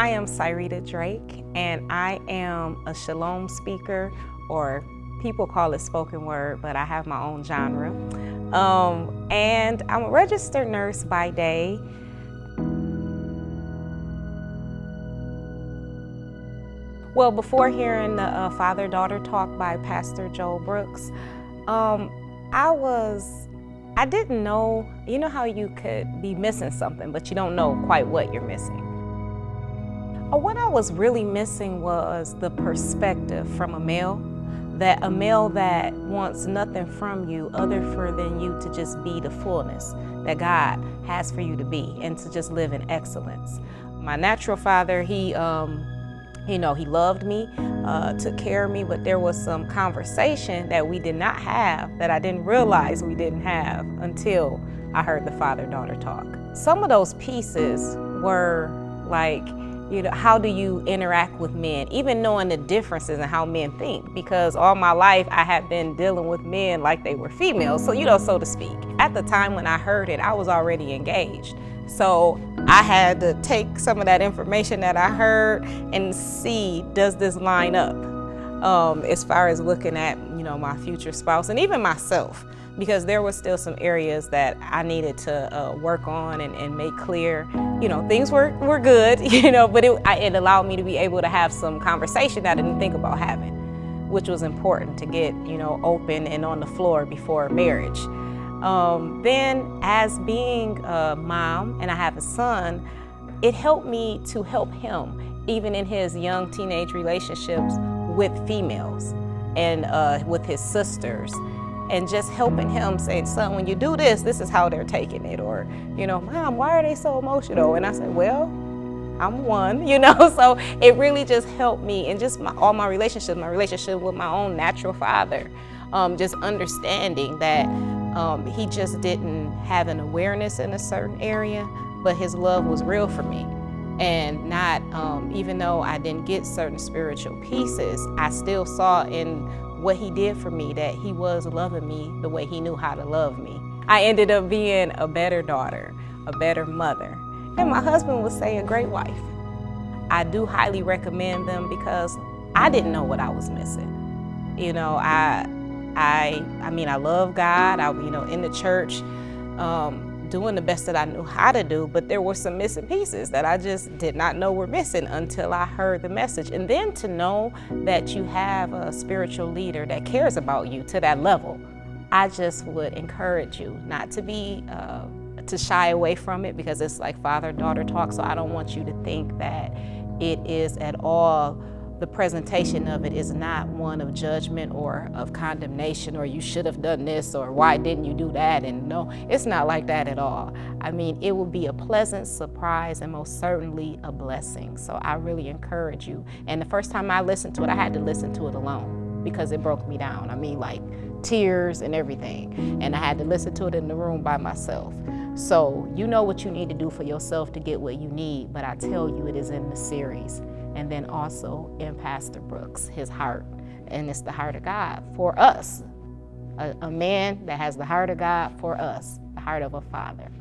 I am Syreeta Drake, and I am a shalom speaker, or people call it spoken word, but I have my own genre. And I'm a registered nurse by day. Well, before hearing the father-daughter talk by Pastor Joel Brooks, I didn't know, you know how you could be missing something, but you don't know quite what you're missing. What I was really missing was the perspective from a male that wants nothing from you other than you to just be the fullness that God has for you to be and to just live in excellence. My natural father, he loved me, took care of me, but there was some conversation that we did not have that I didn't realize we didn't have until I heard the father-daughter talk. Some of those pieces were like, how do you interact with men, even knowing the differences in how men think, because all my life I had been dealing with men like they were females, so to speak. At the time when I heard it, I was already engaged. So I had to take some of that information that I heard and see, does this line up as far as looking at, my future spouse and even myself, because there were still some areas that I needed to work on and make clear. Things were good, but it allowed me to be able to have some conversation that I didn't think about having, which was important to get, open and on the floor before marriage. Then as being a mom and I have a son, it helped me to help him even in his young teenage relationships with females and with his sisters, and just helping him say, son, when you do this, this is how they're taking it, or, Mom, why are they so emotional? And I said, well, I'm one, so it really just helped me in just all my relationships, my relationship with my own natural father, just understanding that he just didn't have an awareness in a certain area, but his love was real for me. And not, even though I didn't get certain spiritual pieces, I still saw in what he did for me that he was loving me the way he knew how to love me. I ended up being a better daughter, a better mother, and my husband would say a great wife. I do highly recommend them because I didn't know what I was missing. I love God. In the church, doing the best that I knew how to do, but there were some missing pieces that I just did not know were missing until I heard the message. And then to know that you have a spiritual leader that cares about you to that level, I just would encourage you not to be, to shy away from it, because it's like father-daughter talk. So I don't want you to think that it is at all, the presentation of it is not one of judgment or of condemnation, or you should have done this, or why didn't you do that? And no, it's not like that at all. It will be a pleasant surprise and most certainly a blessing. So I really encourage you. And the first time I listened to it, I had to listen to it alone because it broke me down. Like tears and everything. And I had to listen to it in the room by myself. So you know what you need to do for yourself to get what you need, but I tell you, it is in the series. And then also in Pastor Brooks, his heart. And it's the heart of God for us. A man that has the heart of God for us, the heart of a father.